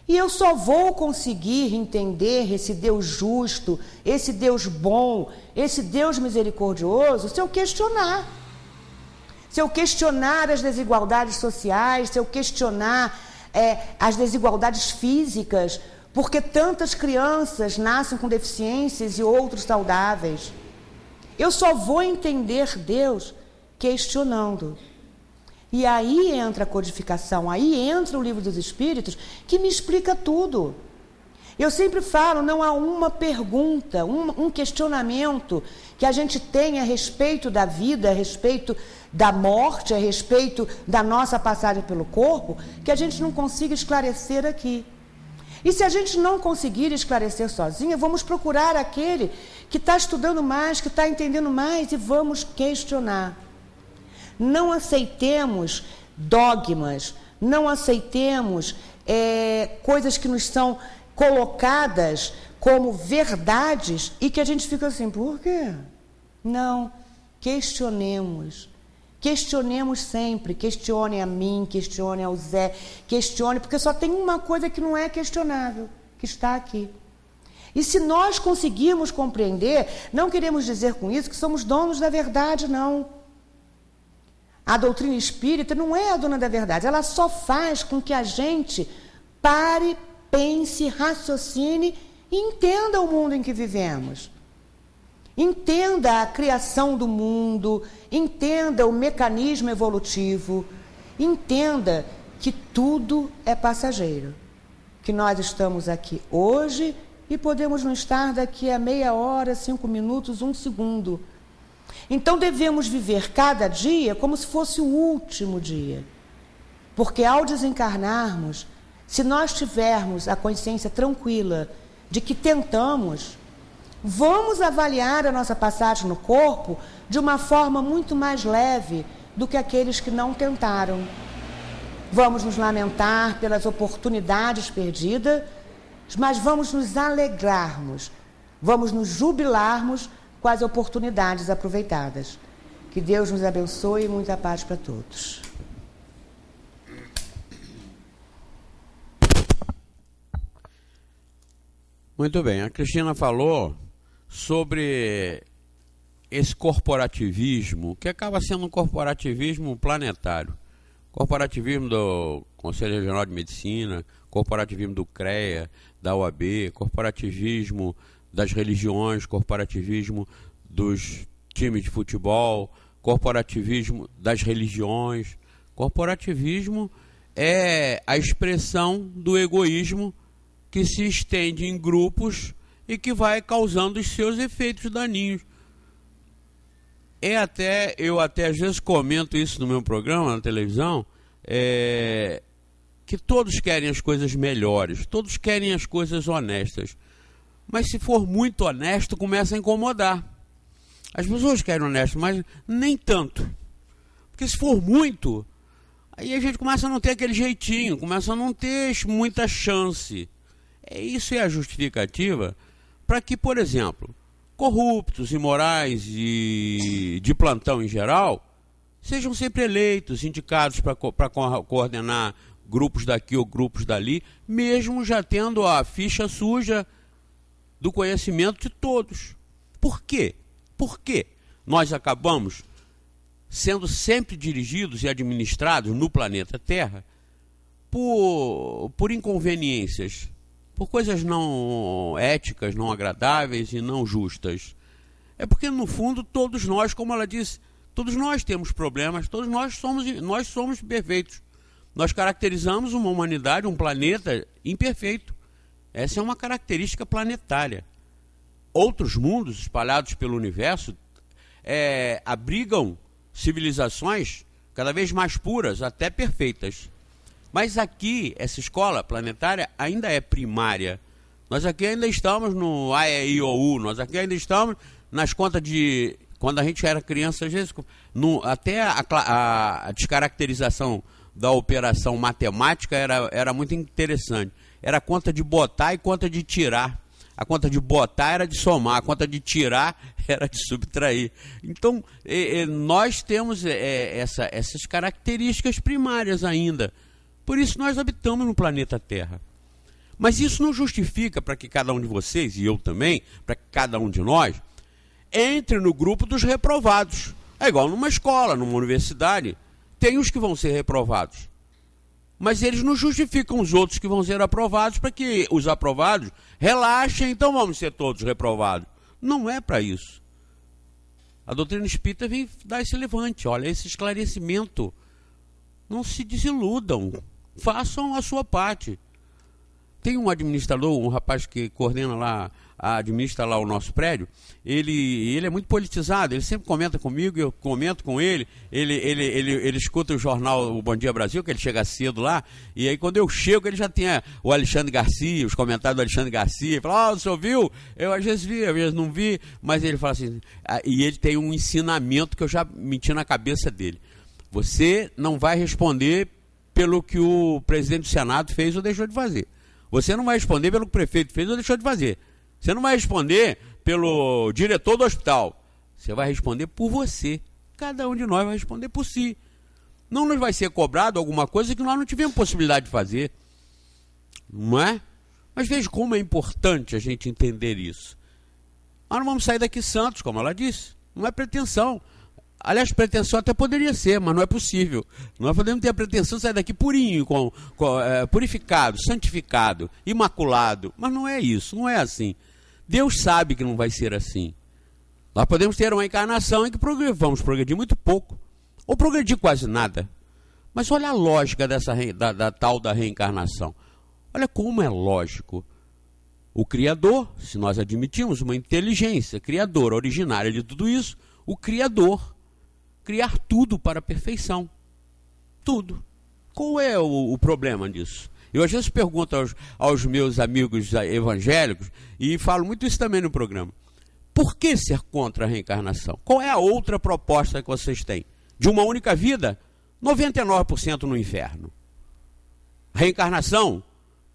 E eu só vou conseguir entender esse Deus justo, esse Deus bom, esse Deus misericordioso, se eu questionar. Se eu questionar as desigualdades sociais, se eu questionar as desigualdades físicas, porque tantas crianças nascem com deficiências e outros saudáveis. Eu só vou entender Deus questionando. E aí entra a codificação, aí entra o Livro dos Espíritos, que me explica tudo. Eu sempre falo, não há uma pergunta, um questionamento que a gente tem a respeito da vida, a respeito da morte, a respeito da nossa passagem pelo corpo, que a gente não consiga esclarecer aqui. E se a gente não conseguir esclarecer sozinha, vamos procurar aquele que está estudando mais, que está entendendo mais, e vamos questionar. Não aceitemos dogmas, não aceitemos coisas que nos são colocadas como verdades e que a gente fica assim, por quê? Não, questionemos. Questionemos sempre, questione a mim, questione ao Zé, questione, porque só tem uma coisa que não é questionável, que está aqui. E se nós conseguirmos compreender, não queremos dizer com isso que somos donos da verdade, não. A doutrina espírita não é a dona da verdade, ela só faz com que a gente pare, pense, raciocine e entenda o mundo em que vivemos. Entenda a criação do mundo, entenda o mecanismo evolutivo, entenda que tudo é passageiro, que nós estamos aqui hoje e podemos não estar daqui a meia hora, 5 minutos, 1 segundo. Então devemos viver cada dia como se fosse o último dia, porque ao desencarnarmos, se nós tivermos a consciência tranquila de que tentamos, vamos avaliar a nossa passagem no corpo de uma forma muito mais leve do que aqueles que não tentaram. Vamos nos lamentar pelas oportunidades perdidas, mas vamos nos alegrarmos, vamos nos jubilarmos com as oportunidades aproveitadas. Que Deus nos abençoe e muita paz para todos. Muito bem, a Cristina falou sobre esse corporativismo, que acaba sendo um corporativismo planetário. Corporativismo do Conselho Regional de Medicina, corporativismo do CREA, da OAB, corporativismo das religiões, corporativismo dos times de futebol, corporativismo das religiões. Corporativismo é a expressão do egoísmo que se estende em grupos e que vai causando os seus efeitos daninhos. Eu até às vezes comento isso no meu programa, na televisão, que todos querem as coisas melhores, todos querem as coisas honestas. Mas se for muito honesto, começa a incomodar. As pessoas querem honesto, mas nem tanto. Porque se for muito, aí a gente começa a não ter aquele jeitinho, começa a não ter muita chance. Isso é a justificativa para que, por exemplo, corruptos, imorais e de plantão em geral, sejam sempre eleitos, indicados para coordenar grupos daqui ou grupos dali, mesmo já tendo a ficha suja do conhecimento de todos. Por quê? Porque nós acabamos sendo sempre dirigidos e administrados no planeta Terra por inconveniências, por coisas não éticas, não agradáveis e não justas. É porque, no fundo, todos nós, como ela disse, todos nós temos problemas, todos nós somos perfeitos. Nós caracterizamos uma humanidade, um planeta imperfeito. Essa é uma característica planetária. Outros mundos espalhados pelo universo abrigam civilizações cada vez mais puras, até perfeitas. Mas aqui, essa escola planetária ainda é primária. Nós aqui ainda estamos no A, E, I, O, U. Nós aqui ainda estamos nas contas de... Quando a gente era criança, às vezes, até a descaracterização da operação matemática era muito interessante. Era conta de botar e conta de tirar. A conta de botar era de somar, a conta de tirar era de subtrair. Então, nós temos essas características primárias ainda. Por isso nós habitamos no planeta Terra. Mas isso não justifica para que cada um de vocês, e eu também, para que cada um de nós, entre no grupo dos reprovados. É igual numa escola, numa universidade. Tem os que vão ser reprovados. Mas eles não justificam os outros que vão ser aprovados para que os aprovados relaxem, então vamos ser todos reprovados. Não é para isso. A doutrina espírita vem dar esse levante, olha, esse esclarecimento. Não se desiludam, façam a sua parte. Tem um administrador, um rapaz que coordena lá, administra lá o nosso prédio, ele é muito politizado, ele sempre comenta comigo, eu comento com ele, ele escuta o jornal O Bom Dia Brasil, que ele chega cedo lá, e aí quando eu chego ele já tinha o Alexandre Garcia, os comentários do Alexandre Garcia, ele fala, o senhor viu? Eu às vezes vi, às vezes não vi, mas ele fala assim, e ele tem um ensinamento que eu já meti na cabeça dele. Você não vai responder pelo que o presidente do Senado fez ou deixou de fazer. Você não vai responder pelo que o prefeito fez ou deixou de fazer. Você não vai responder pelo diretor do hospital. Você vai responder por você. Cada um de nós vai responder por si. Não nos vai ser cobrado alguma coisa que nós não tivemos possibilidade de fazer. Não é? Mas veja como é importante a gente entender isso. Nós não vamos sair daqui santos, como ela disse. Não é pretensão. Aliás, pretensão até poderia ser, mas não é possível. Nós podemos ter a pretensão de sair daqui purinho, purificado, santificado, imaculado. Mas não é isso, não é assim. Deus sabe que não vai ser assim. Nós podemos ter uma encarnação em que vamos progredir muito pouco, ou progredir quase nada. Mas olha a lógica da tal da reencarnação. Olha como é lógico. O Criador, se nós admitimos uma inteligência criadora, originária de tudo isso, o Criador criar tudo para a perfeição. Tudo. Qual é o problema disso? Eu às vezes pergunto aos meus amigos evangélicos, e falo muito isso também no programa, por que ser contra a reencarnação? Qual é a outra proposta que vocês têm? De uma única vida? 99% no inferno. Reencarnação?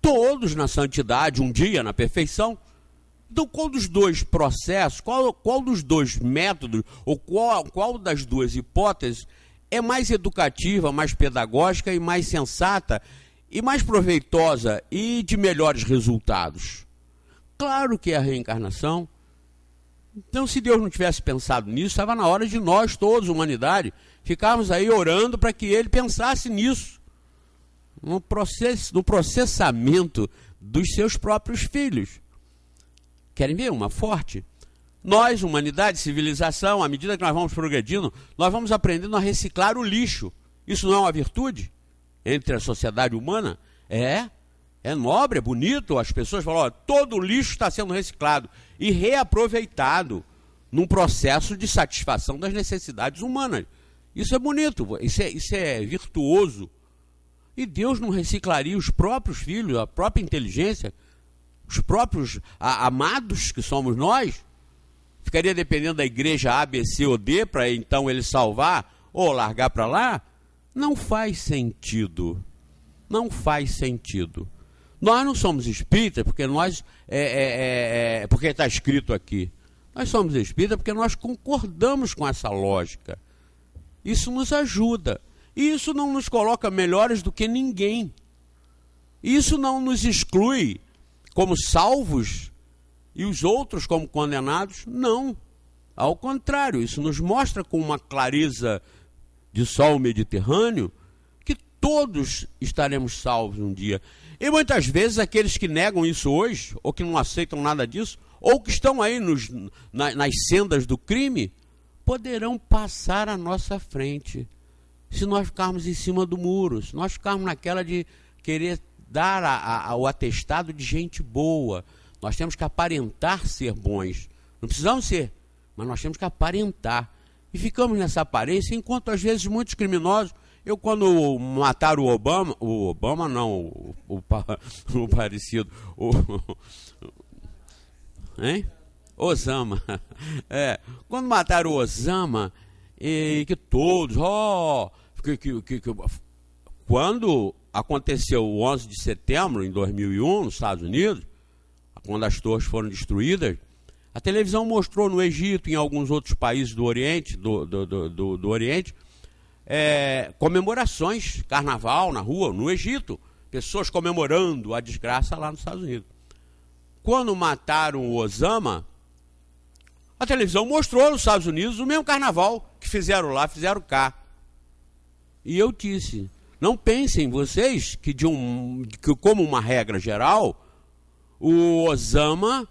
Todos na santidade, um dia na perfeição. Então, qual dos dois processos, qual dos dois métodos, ou qual das duas hipóteses é mais educativa, mais pedagógica e mais sensata e mais proveitosa e de melhores resultados? Claro que é a reencarnação. Então, se Deus não tivesse pensado nisso, estava na hora de nós todos, humanidade, ficarmos aí orando para que Ele pensasse nisso, no processamento dos seus próprios filhos. Querem ver uma forte? Nós, humanidade, civilização, à medida que nós vamos progredindo, nós vamos aprendendo a reciclar o lixo. Isso não é uma virtude entre a sociedade humana? É nobre, é bonito. As pessoas falam, todo o lixo está sendo reciclado e reaproveitado. num processo de satisfação das necessidades humanas. Isso é bonito, isso é virtuoso. E Deus não reciclaria os próprios filhos, a própria inteligência, os próprios amados que somos nós? Ficaria dependendo da igreja A, B, C ou D para então ele salvar ou largar para lá? Não faz sentido. Não faz sentido. Nós não somos espíritas porque porque está escrito aqui. Nós somos espíritas porque nós concordamos com essa lógica. Isso nos ajuda. E isso não nos coloca melhores do que ninguém. Isso não nos exclui como salvos e os outros como condenados. Não. Ao contrário, isso nos mostra com uma clareza de sol mediterrâneo que todos estaremos salvos um dia. E muitas vezes aqueles que negam isso hoje, ou que não aceitam nada disso, ou que estão aí nas sendas do crime, poderão passar à nossa frente. Se nós ficarmos em cima do muro, se nós ficarmos naquela de querer dar o atestado de gente boa, nós temos que aparentar ser bons. Não precisamos ser, mas nós temos que aparentar. E ficamos nessa aparência, enquanto às vezes muitos criminosos, quando mataram o Obama não, o parecido, Osama. Quando mataram o Osama, e que todos, quando aconteceu o 11 de setembro, em 2001, nos Estados Unidos, quando as torres foram destruídas, a televisão mostrou no Egito e em alguns outros países do Oriente, do Oriente, comemorações, carnaval na rua, no Egito, pessoas comemorando a desgraça lá nos Estados Unidos. Quando mataram o Osama, a televisão mostrou nos Estados Unidos o mesmo carnaval que fizeram lá, fizeram cá. E eu disse, não pensem vocês que como uma regra geral, o Osama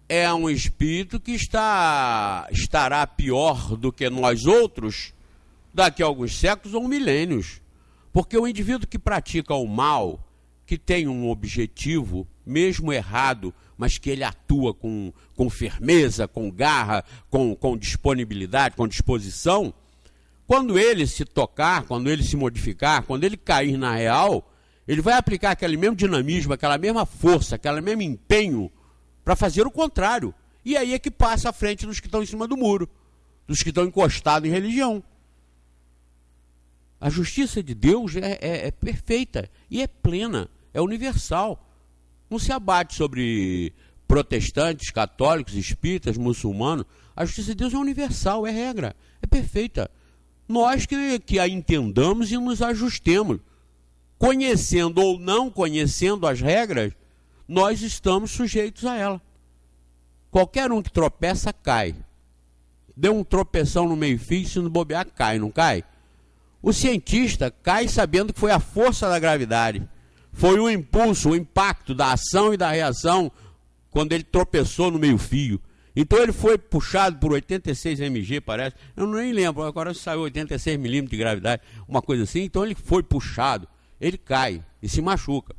é um espírito que estará pior do que nós outros daqui a alguns séculos ou milênios. Porque o indivíduo que pratica o mal, que tem um objetivo, mesmo errado, mas que ele atua com firmeza, com garra, com disponibilidade, com disposição, quando ele se tocar, quando ele se modificar, quando ele cair na real, ele vai aplicar aquele mesmo dinamismo, aquela mesma força, aquele mesmo empenho para fazer o contrário. E aí é que passa à frente dos que estão em cima do muro, dos que estão encostados em religião. A justiça de Deus é perfeita e é plena, é universal. Não se abate sobre protestantes, católicos, espíritas, muçulmanos. A justiça de Deus é universal, é regra, é perfeita. Nós que a entendamos e nos ajustemos. Conhecendo ou não conhecendo as regras, nós estamos sujeitos a ela. Qualquer um que tropeça, cai. Deu um tropeção no meio-fio, se não bobear, cai, não cai? O cientista cai sabendo que foi a força da gravidade. Foi o impulso, o impacto da ação e da reação quando ele tropeçou no meio-fio. Então ele foi puxado por 86 mg, parece. Eu nem lembro, agora saiu 86 milímetros de gravidade, uma coisa assim. Então ele foi puxado, ele cai e se machuca.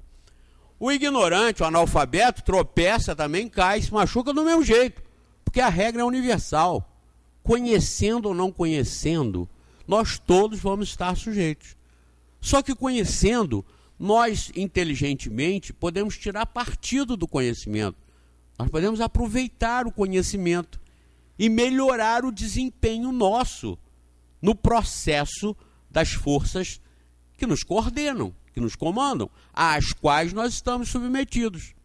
O ignorante, o analfabeto, tropeça também, cai e se machuca do mesmo jeito. Porque a regra é universal. Conhecendo ou não conhecendo, nós todos vamos estar sujeitos. Só que conhecendo, nós inteligentemente podemos tirar partido do conhecimento. Nós podemos aproveitar o conhecimento e melhorar o desempenho nosso no processo das forças que nos coordenam, que nos comandam, às quais nós estamos submetidos.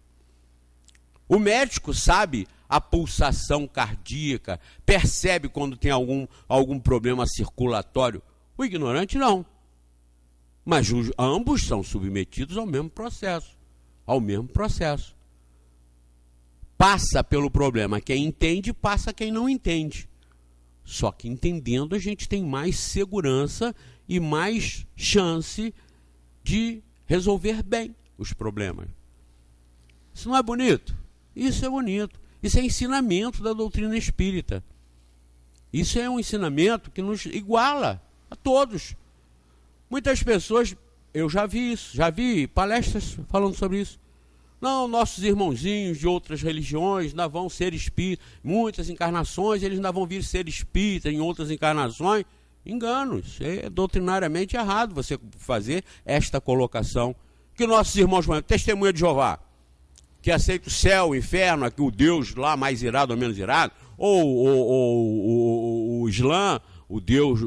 O médico sabe a pulsação cardíaca, percebe quando tem algum problema circulatório. O ignorante não. Mas ambos são submetidos ao mesmo processo. Passa pelo problema quem entende, passa quem não entende. Só que entendendo a gente tem mais segurança e mais chance de resolver bem os problemas. Isso não é bonito? Isso é bonito. Isso é ensinamento da doutrina espírita. Isso é um ensinamento que nos iguala a todos. Muitas pessoas, eu já vi isso, já vi palestras falando sobre isso. Não, nossos irmãozinhos de outras religiões ainda vão ser espíritas, muitas encarnações, eles ainda vão vir ser espíritas em outras encarnações. Enganos, é doutrinariamente errado você fazer esta colocação. Que nossos irmãos, testemunha de Jeová, que aceita o céu, o inferno, aqui o Deus lá mais irado ou menos irado, ou o Islã, o Deus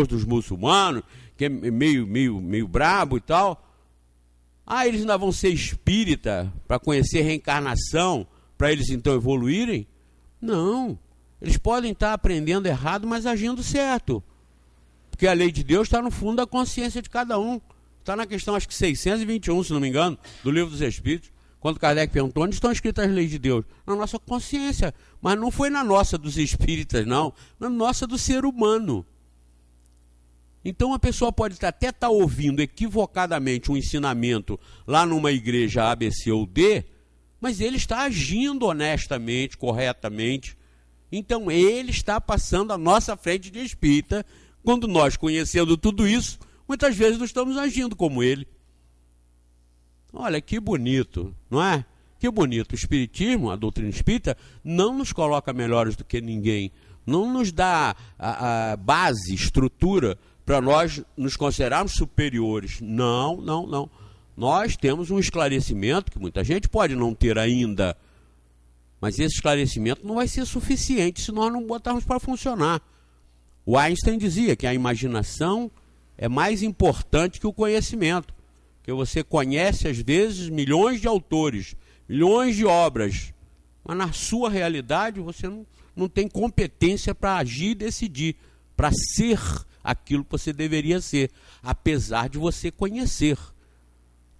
dos muçulmanos, que é meio brabo e tal. Eles ainda vão ser espírita para conhecer reencarnação, para eles então evoluírem? Não. Eles podem estar aprendendo errado, mas agindo certo. Porque a lei de Deus está no fundo da consciência de cada um. Está na questão, acho que 621, se não me engano, do Livro dos Espíritos. Quando Kardec perguntou, onde estão escritas as leis de Deus? Na nossa consciência. Mas não foi na nossa dos espíritas, não. Na nossa do ser humano. Então a pessoa pode até estar ouvindo equivocadamente um ensinamento lá numa igreja A, B, C ou D, mas ele está agindo honestamente, corretamente. Então ele está passando à nossa frente de espírita, quando nós, conhecendo tudo isso, muitas vezes não estamos agindo como ele. Olha que bonito, não é? Que bonito. O espiritismo, a doutrina espírita, não nos coloca melhores do que ninguém, não nos dá a base, estrutura, para nós nos considerarmos superiores. Não. Nós temos um esclarecimento que muita gente pode não ter ainda, mas esse esclarecimento não vai ser suficiente se nós não botarmos para funcionar. O Einstein dizia que a imaginação é mais importante que o conhecimento, que você conhece às vezes milhões de autores, milhões de obras, mas na sua realidade você não tem competência para agir e decidir, para ser aquilo que você deveria ser, apesar de você conhecer.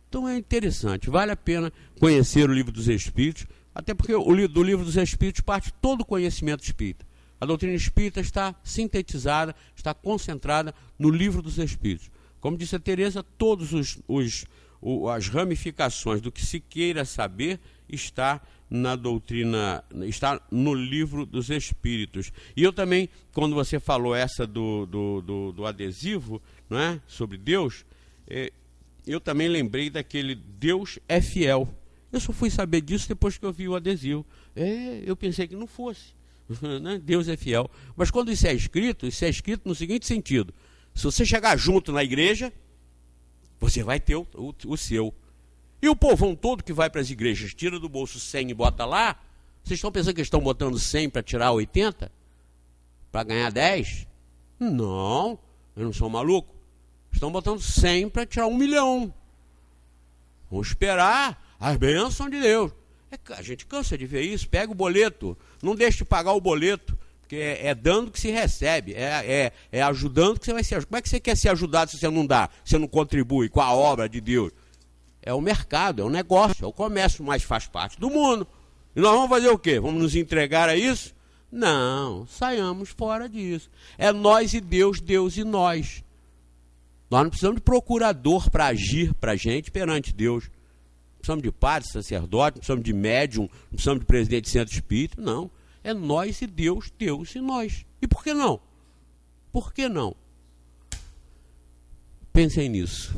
Então é interessante, vale a pena conhecer o Livro dos Espíritos, até porque do Livro dos Espíritos parte todo o conhecimento espírita. A doutrina espírita está sintetizada, está concentrada no Livro dos Espíritos. Como disse a Teresa, todas as ramificações do que se queira saber está na doutrina, está no Livro dos Espíritos. E eu também, quando você falou essa do adesivo, não é? Sobre Deus, eu também lembrei daquele Deus é fiel. Eu só fui saber disso depois que eu vi o adesivo. Eu pensei que não fosse. Né? Deus é fiel. Mas quando isso é escrito no seguinte sentido: se você chegar junto na igreja, você vai ter o seu. E o povão todo que vai para as igrejas, tira do bolso 100 e bota lá, vocês estão pensando que eles estão botando 100 para tirar 80? Para ganhar 10? Não, eles não são malucos. Estão botando 100 para tirar 1 milhão. Vamos esperar as bênçãos de Deus. A gente cansa de ver isso. Pega o boleto, não deixe de pagar o boleto, porque é dando que se recebe, é ajudando que você vai ser ajudado. Como é que você quer ser ajudado se você não dá, se você não contribui com a obra de Deus? É o mercado, é o negócio, é o comércio, mas faz parte do mundo. E nós vamos fazer o quê? Vamos nos entregar a isso? Não, saiamos fora disso. É nós e Deus, Deus e nós. Nós não precisamos de procurador para agir para a gente perante Deus. Não precisamos de padre, sacerdote, não precisamos de médium, não precisamos de presidente de centro espírita, não. É nós e Deus, Deus e nós. E por que não? Por que não? Pensem nisso.